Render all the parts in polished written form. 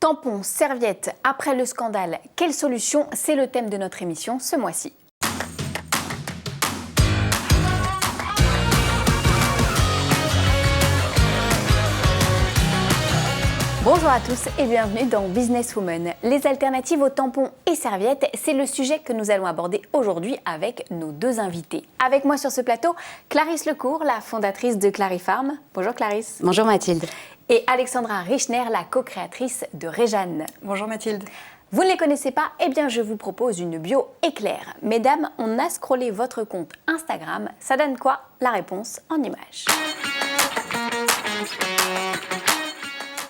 Tampons, serviettes, après le scandale, quelle solution? C'est le thème de notre émission ce mois-ci. Bonjour à tous et bienvenue dans Businesswoman. Les alternatives aux tampons et serviettes, c'est le sujet que nous allons aborder aujourd'hui avec nos deux invités. Avec moi sur ce plateau, Clarisse Lecourt, la fondatrice de Clarifarm. Bonjour Clarisse. Bonjour Mathilde. Et Alexandra Richner, la co-créatrice de Réjeanne. Bonjour Mathilde. Vous ne les connaissez pas? Eh bien je vous propose une bio éclair. Mesdames, on a scrollé votre compte Instagram. Ça donne quoi? La réponse en images.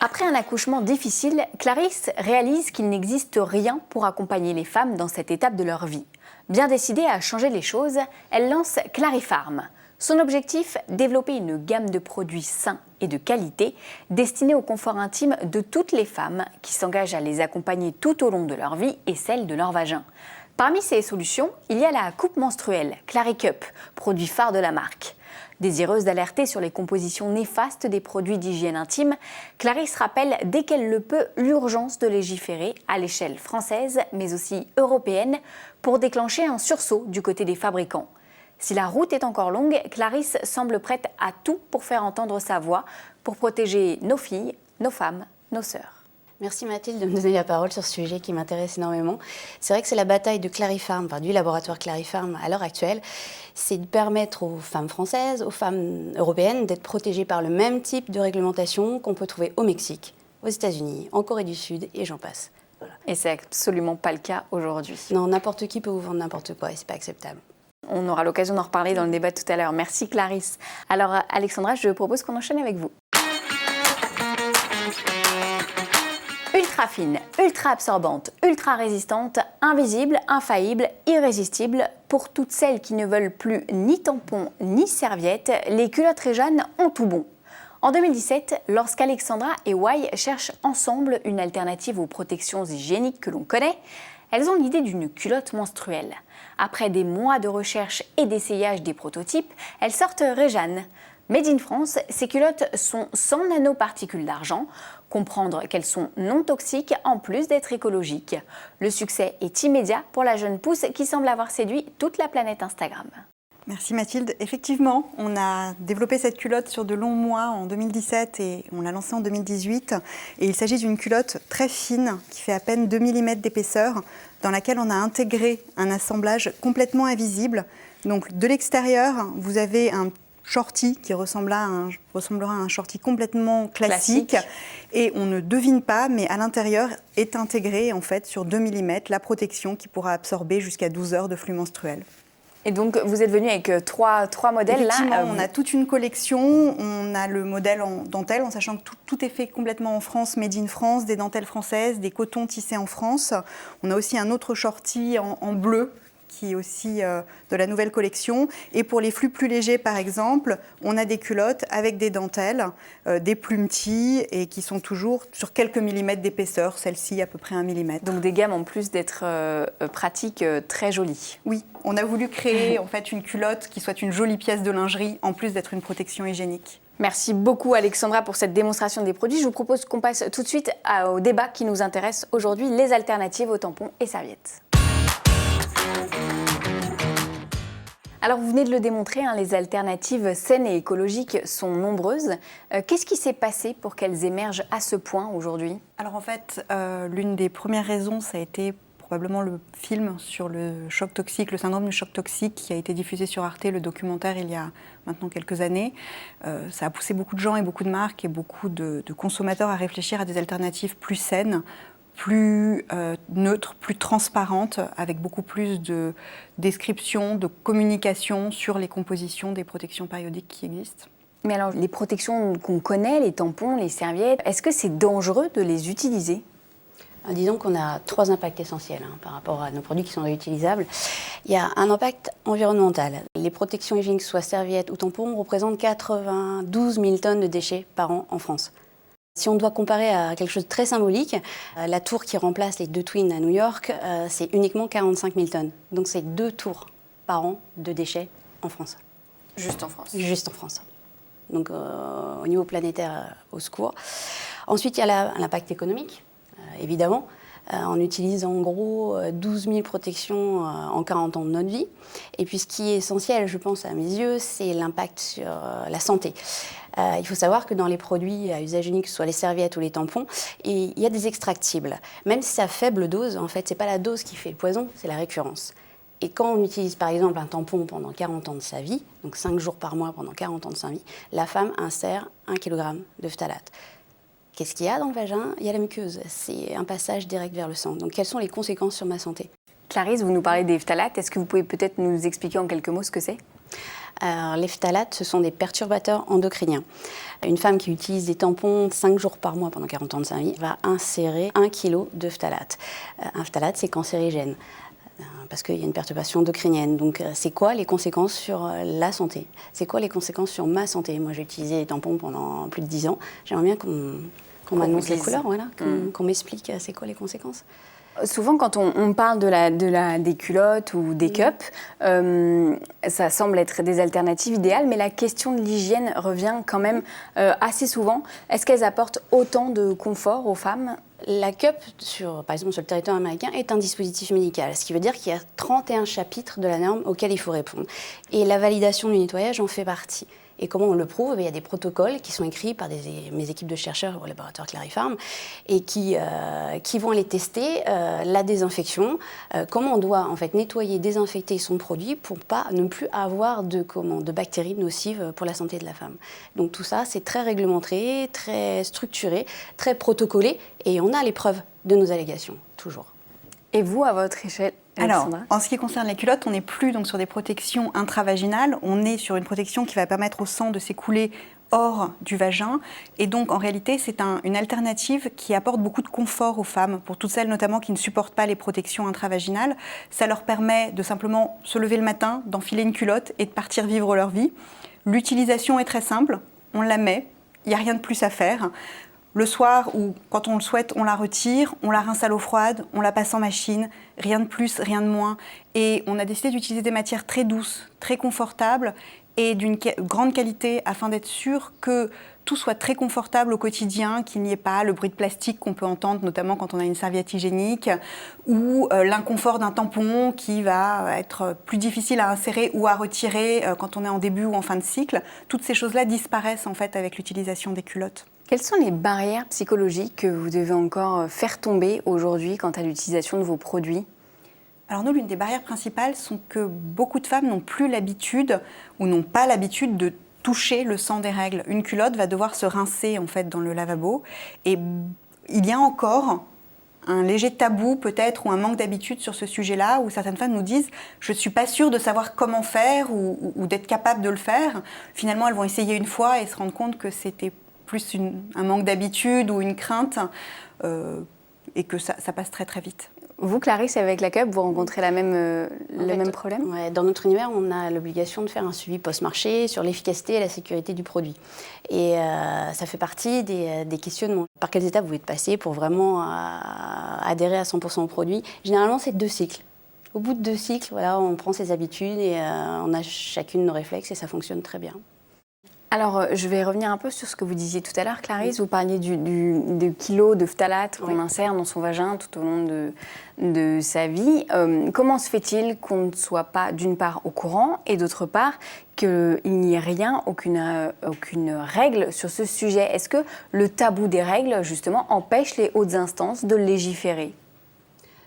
Après un accouchement difficile, Clarisse réalise qu'il n'existe rien pour accompagner les femmes dans cette étape de leur vie. Bien décidée à changer les choses, elle lance Clarifarm. Son objectif, développer une gamme de produits sains et de qualité destinés au confort intime de toutes les femmes qui s'engagent à les accompagner tout au long de leur vie et celle de leur vagin. Parmi ces solutions, il y a la coupe menstruelle, Claricup, produit phare de la marque. Désireuse d'alerter sur les compositions néfastes des produits d'hygiène intime, Clarisse rappelle dès qu'elle le peut l'urgence de légiférer à l'échelle française mais aussi européenne pour déclencher un sursaut du côté des fabricants. Si la route est encore longue, Clarisse semble prête à tout pour faire entendre sa voix, pour protéger nos filles, nos femmes, nos sœurs. Merci Mathilde de me donner la parole sur ce sujet qui m'intéresse énormément. C'est vrai que c'est la bataille de Clarifarm, du laboratoire Clarifarm à l'heure actuelle, c'est de permettre aux femmes françaises, aux femmes européennes d'être protégées par le même type de réglementation qu'on peut trouver au Mexique, aux États-Unis, en Corée du Sud et j'en passe. Voilà. Et c'est absolument pas le cas aujourd'hui. Non, n'importe qui peut vous vendre n'importe quoi et c'est pas acceptable. On aura l'occasion d'en reparler dans le débat tout à l'heure. Merci Clarisse. Alors Alexandra, je propose qu'on enchaîne avec vous. Ultra fine, ultra absorbante, ultra résistante, invisible, infaillible, irrésistible. Pour toutes celles qui ne veulent plus ni tampons ni serviettes, les culottes Réjeanne ont tout bon. En 2017, lorsqu'Alexandra et Wai cherchent ensemble une alternative aux protections hygiéniques que l'on connaît, elles ont l'idée d'une culotte menstruelle. Après des mois de recherche et d'essayage des prototypes, elles sortent Réjeanne. Made in France, ces culottes sont sans nanoparticules d'argent. Comprendre qu'elles sont non toxiques en plus d'être écologiques. Le succès est immédiat pour la jeune pousse qui semble avoir séduit toute la planète Instagram. Merci Mathilde. Effectivement, on a développé cette culotte sur de longs mois en 2017 et on l'a lancée en 2018. Et il s'agit d'une culotte très fine qui fait à peine 2 mm d'épaisseur dans laquelle on a intégré un assemblage complètement invisible. Donc de l'extérieur, vous avez un shorty qui ressemblera à un shorty complètement classique. Et on ne devine pas, mais à l'intérieur est intégré en fait sur 2 mm la protection qui pourra absorber jusqu'à 12 heures de flux menstruel. Et donc, vous êtes venu avec trois modèles là. On a toute une collection. On a le modèle en dentelle, en sachant que tout est fait complètement en France, made in France, des dentelles françaises, des cotons tissés en France. On a aussi un autre shorty en bleu, qui est aussi de la nouvelle collection. Et pour les flux plus légers, par exemple, on a des culottes avec des dentelles, des plumetis, et qui sont toujours sur quelques millimètres d'épaisseur, celle-ci à peu près 1 mm. Donc des gammes en plus d'être pratiques, très jolies. Oui, on a voulu créer en fait une culotte qui soit une jolie pièce de lingerie, en plus d'être une protection hygiénique. Merci beaucoup Alexandra pour cette démonstration des produits. Je vous propose qu'on passe tout de suite au débat qui nous intéresse aujourd'hui, les alternatives aux tampons et serviettes. Alors vous venez de le démontrer, les alternatives saines et écologiques sont nombreuses. Qu'est-ce qui s'est passé pour qu'elles émergent à ce point aujourd'hui? Alors en fait, l'une des premières raisons, ça a été probablement le film sur le choc toxique, le syndrome du choc toxique qui a été diffusé sur Arte, le documentaire, il y a maintenant quelques années. Ça a poussé beaucoup de gens et beaucoup de marques et beaucoup de consommateurs à réfléchir à des alternatives plus saines, plus neutre, plus transparente, avec beaucoup plus de description, de communication sur les compositions des protections périodiques qui existent. Mais alors, les protections qu'on connaît, les tampons, les serviettes, est-ce que c'est dangereux de les utiliser ? Disons qu'on a 3 impacts essentiels par rapport à nos produits qui sont réutilisables. Il y a un impact environnemental. Les protections hygiéniques, soit serviettes ou tampons, représentent 92 000 tonnes de déchets par an en France. Si on doit comparer à quelque chose de très symbolique, la tour qui remplace les 2 Twins à New York, c'est uniquement 45 000 tonnes. Donc c'est 2 tours par an de déchets en France. Juste en France. Juste en France. Donc au niveau planétaire, au secours. Ensuite, il y a l'impact économique. évidemment. On utilise en gros 12 000 protections en 40 ans de notre vie. Et puis ce qui est essentiel, je pense, à mes yeux, c'est l'impact sur la santé. Il faut savoir que dans les produits à usage unique, que ce soit les serviettes ou les tampons, il y a des extractibles. Même si c'est à faible dose, en fait, ce n'est pas la dose qui fait le poison, c'est la récurrence. Et quand on utilise par exemple un tampon pendant 40 ans de sa vie, donc 5 jours par mois pendant 40 ans de sa vie, la femme insère 1 kg de phtalate. Qu'est-ce qu'il y a dans le vagin? Il y a la muqueuse. C'est un passage direct vers le sang. Donc, quelles sont les conséquences sur ma santé? Clarisse, vous nous parlez des phtalates. Est-ce que vous pouvez peut-être nous expliquer en quelques mots ce que c'est? Alors, les phtalates, ce sont des perturbateurs endocriniens. Une femme qui utilise des tampons 5 jours par mois pendant 40 ans de sa vie va insérer 1 kg de phtalate. Un phtalate, c'est cancérigène parce qu'il y a une perturbation endocrinienne. Donc, c'est quoi les conséquences sur la santé? C'est quoi les conséquences sur ma santé? Moi, j'ai utilisé des tampons pendant plus de 10 ans. J'aimerais bien qu'on m'annonce les couleurs, voilà, qu'on m'explique c'est quoi les conséquences. Souvent, quand on parle des culottes ou des cups, ça semble être des alternatives idéales, mais la question de l'hygiène revient quand même assez souvent. Est-ce qu'elles apportent autant de confort aux femmes? La cup, par exemple sur le territoire américain, est un dispositif médical, ce qui veut dire qu'il y a 31 chapitres de la norme auxquels il faut répondre. Et la validation du nettoyage en fait partie. Et comment on le prouve? Il y a des protocoles qui sont écrits par mes équipes de chercheurs au laboratoire Clarifarm et qui vont aller tester la désinfection, comment on doit en fait nettoyer, désinfecter son produit pour ne plus avoir de bactéries nocives pour la santé de la femme. Donc tout ça, c'est très réglementé, très structuré, très protocolé et on a les preuves de nos allégations, toujours. Et vous, à votre échelle, alors, Alexandra? en ce qui concerne les culottes, on n'est plus donc sur des protections intravaginales, on est sur une protection qui va permettre au sang de s'écouler hors du vagin. Et donc, en réalité, c'est une alternative qui apporte beaucoup de confort aux femmes, pour toutes celles notamment qui ne supportent pas les protections intravaginales. Ça leur permet de simplement se lever le matin, d'enfiler une culotte et de partir vivre leur vie. L'utilisation est très simple, on la met, il n'y a rien de plus à faire. Le soir, ou quand on le souhaite, on la retire, on la rince à l'eau froide, on la passe en machine, rien de plus, rien de moins. Et on a décidé d'utiliser des matières très douces, très confortables et d'une grande qualité afin d'être sûr que tout soit très confortable au quotidien, qu'il n'y ait pas le bruit de plastique qu'on peut entendre, notamment quand on a une serviette hygiénique, ou l'inconfort d'un tampon qui va être plus difficile à insérer ou à retirer quand on est en début ou en fin de cycle. Toutes ces choses-là disparaissent en fait avec l'utilisation des culottes. Quelles sont les barrières psychologiques que vous devez encore faire tomber aujourd'hui quant à l'utilisation de vos produits? Alors nous, l'une des barrières principales sont que beaucoup de femmes n'ont plus l'habitude ou n'ont pas l'habitude de toucher le sang des règles. Une culotte va devoir se rincer en fait dans le lavabo et il y a encore un léger tabou peut-être ou un manque d'habitude sur ce sujet-là où certaines femmes nous disent « je ne suis pas sûre de savoir comment faire ou d'être capable de le faire ». Finalement, elles vont essayer une fois et se rendre compte que c'était plus un manque d'habitude ou une crainte et que ça passe très très vite. Vous, Clarisse, avec la cup, vous rencontrez le même problème? Ouais, dans notre univers, on a l'obligation de faire un suivi post-marché sur l'efficacité et la sécurité du produit. Et ça fait partie des questionnements. Par quelles étapes vous êtes passé pour vraiment adhérer à 100% au produit? Généralement, c'est 2 cycles. Au bout de 2 cycles, voilà, on prend ses habitudes et on a chacune nos réflexes et ça fonctionne très bien. Alors, je vais revenir un peu sur ce que vous disiez tout à l'heure, Clarisse. Vous parliez du kilo de phtalate qu'on insère dans son vagin tout au long de sa vie. Comment se fait-il qu'on ne soit pas, d'une part, au courant et d'autre part, qu'il n'y ait rien, aucune règle sur ce sujet? Est-ce que le tabou des règles, justement, empêche les hautes instances de légiférer?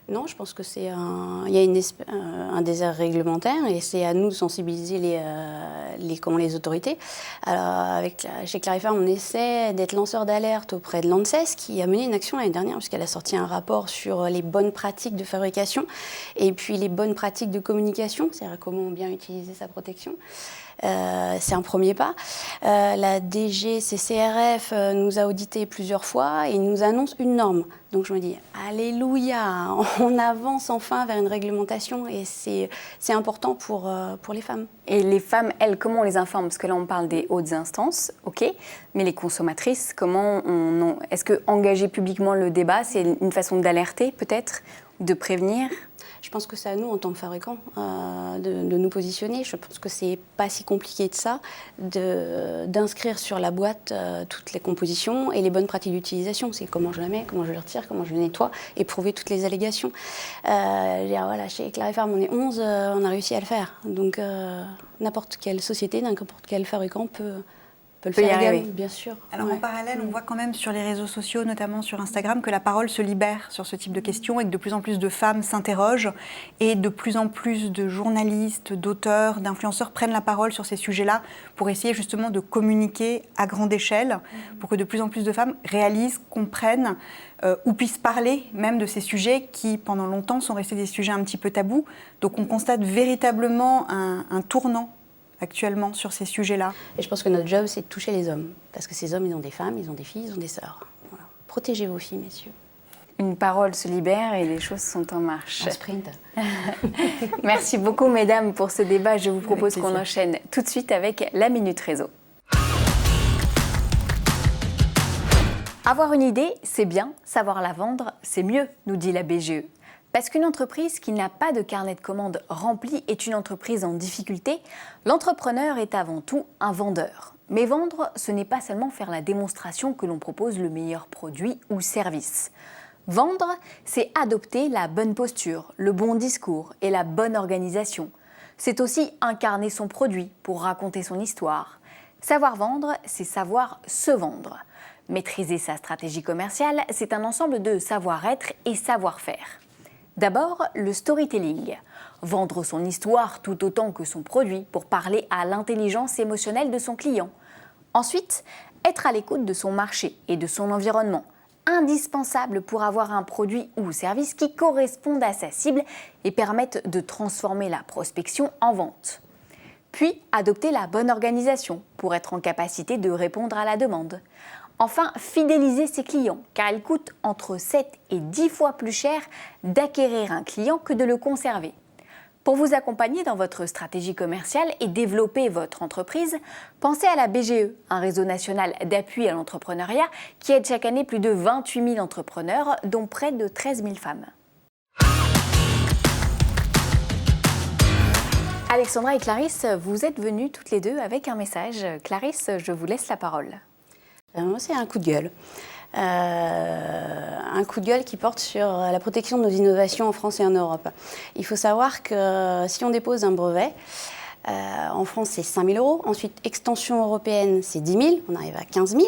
Non, je pense que il y a un désert réglementaire et c'est à nous de sensibiliser les autorités. Alors, chez Clarifarm, on essaie d'être lanceur d'alerte auprès de l'ANSES qui a mené une action l'année dernière puisqu'elle a sorti un rapport sur les bonnes pratiques de fabrication et puis les bonnes pratiques de communication, c'est-à-dire comment bien utiliser sa protection. C'est un premier pas. La DGCCRF nous a audité plusieurs fois et nous annonce une norme. Donc je me dis, alléluia, on avance enfin vers une réglementation et c'est important pour les femmes. Et les femmes, elles, comment on les informe? Parce que là, on parle des hautes instances, ok, mais les consommatrices, est-ce que engager publiquement le débat, c'est une façon d'alerter peut-être, de prévenir? Je pense que c'est à nous, en tant que fabricants, de nous positionner. Je pense que c'est pas si compliqué de ça, d'inscrire sur la boîte toutes les compositions et les bonnes pratiques d'utilisation. C'est comment je la mets, comment je le retire, comment je le nettoie et prouver toutes les allégations. Voilà, chez Clarifarm, on est 11, on a réussi à le faire. Donc n'importe quelle société, n'importe quel fabricant peut le faire également, bien sûr. Alors en parallèle, on voit quand même sur les réseaux sociaux, notamment sur Instagram, que la parole se libère sur ce type de questions et que de plus en plus de femmes s'interrogent et de plus en plus de journalistes, d'auteurs, d'influenceurs prennent la parole sur ces sujets-là pour essayer justement de communiquer à grande échelle, pour que de plus en plus de femmes réalisent, comprennent ou puissent parler même de ces sujets qui, pendant longtemps, sont restés des sujets un petit peu tabous. Donc on constate véritablement un tournant actuellement sur ces sujets-là. Et je pense que notre job, c'est de toucher les hommes. Parce que ces hommes, ils ont des femmes, ils ont des filles, ils ont des sœurs. Voilà. Protégez vos filles, messieurs. Une parole se libère et les choses sont en marche. Un sprint. Merci beaucoup, mesdames, pour ce débat. Je vous propose qu'on enchaîne tout de suite avec la Minute Réseau. Avoir une idée, c'est bien. Savoir la vendre, c'est mieux, nous dit la BGE. Parce qu'une entreprise qui n'a pas de carnet de commandes rempli est une entreprise en difficulté, l'entrepreneur est avant tout un vendeur. Mais vendre, ce n'est pas seulement faire la démonstration que l'on propose le meilleur produit ou service. Vendre, c'est adopter la bonne posture, le bon discours et la bonne organisation. C'est aussi incarner son produit pour raconter son histoire. Savoir vendre, c'est savoir se vendre. Maîtriser sa stratégie commerciale, c'est un ensemble de savoir-être et savoir-faire. D'abord, le storytelling. Vendre son histoire tout autant que son produit pour parler à l'intelligence émotionnelle de son client. Ensuite, être à l'écoute de son marché et de son environnement. Indispensable pour avoir un produit ou service qui corresponde à sa cible et permette de transformer la prospection en vente. Puis, adopter la bonne organisation pour être en capacité de répondre à la demande. Enfin, fidéliser ses clients, car il coûte entre 7 et 10 fois plus cher d'acquérir un client que de le conserver. Pour vous accompagner dans votre stratégie commerciale et développer votre entreprise, pensez à la BGE, un réseau national d'appui à l'entrepreneuriat qui aide chaque année plus de 28 000 entrepreneurs, dont près de 13 000 femmes. Alexandra et Clarisse, vous êtes venues toutes les deux avec un message. Clarisse, je vous laisse la parole. Moi, c'est un coup de gueule. Un coup de gueule qui porte sur la protection de nos innovations en France et en Europe. Il faut savoir que si on dépose un brevet, en France, c'est 5 000 €. Ensuite, extension européenne, c'est 10 000. On arrive à 15 000.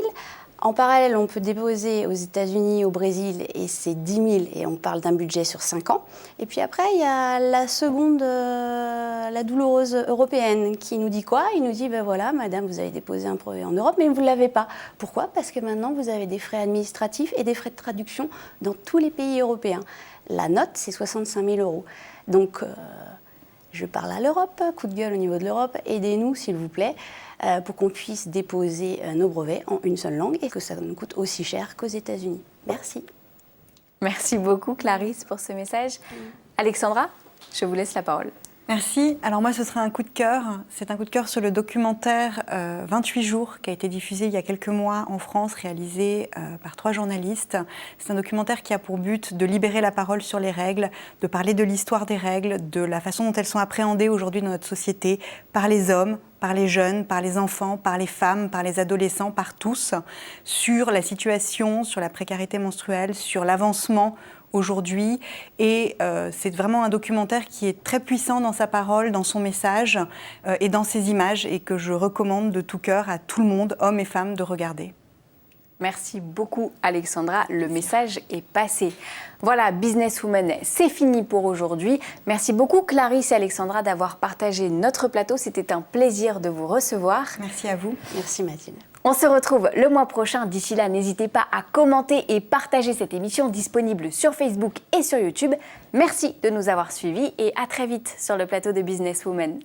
En parallèle, on peut déposer aux États-Unis, au Brésil, et c'est 10 000, et on parle d'un budget sur 5 ans. Et puis après, il y a la seconde, la douloureuse européenne, qui nous dit quoi? Il nous dit, ben voilà, madame, vous avez déposé un brevet en Europe, mais vous ne l'avez pas. Pourquoi? Parce que maintenant, vous avez des frais administratifs et des frais de traduction dans tous les pays européens. La note, c'est 65 000 €. Donc, je parle à l'Europe, coup de gueule au niveau de l'Europe, aidez-nous, s'il vous plaît, pour qu'on puisse déposer nos brevets en une seule langue et que ça nous coûte aussi cher qu'aux États-Unis. Merci. Merci beaucoup, Clarisse, pour ce message. Alexandra, je vous laisse la parole. Merci. Alors moi, ce sera un coup de cœur. C'est un coup de cœur sur le documentaire 28 jours qui a été diffusé il y a quelques mois en France, réalisé par 3 journalistes. C'est un documentaire qui a pour but de libérer la parole sur les règles, de parler de l'histoire des règles, de la façon dont elles sont appréhendées aujourd'hui dans notre société par les hommes, par les jeunes, par les enfants, par les femmes, par les adolescents, par tous, sur la situation, sur la précarité menstruelle, sur l'avancement aujourd'hui. Et c'est vraiment un documentaire qui est très puissant dans sa parole, dans son message et dans ses images, et que je recommande de tout cœur à tout le monde, hommes et femmes, de regarder. Merci beaucoup, Alexandra. Le message est passé. Voilà, Businesswoman, c'est fini pour aujourd'hui. Merci beaucoup, Clarisse et Alexandra, d'avoir partagé notre plateau. C'était un plaisir de vous recevoir. Merci à vous. Merci, Mathilde. On se retrouve le mois prochain. D'ici là, n'hésitez pas à commenter et partager cette émission disponible sur Facebook et sur YouTube. Merci de nous avoir suivis et à très vite sur le plateau de Businesswoman.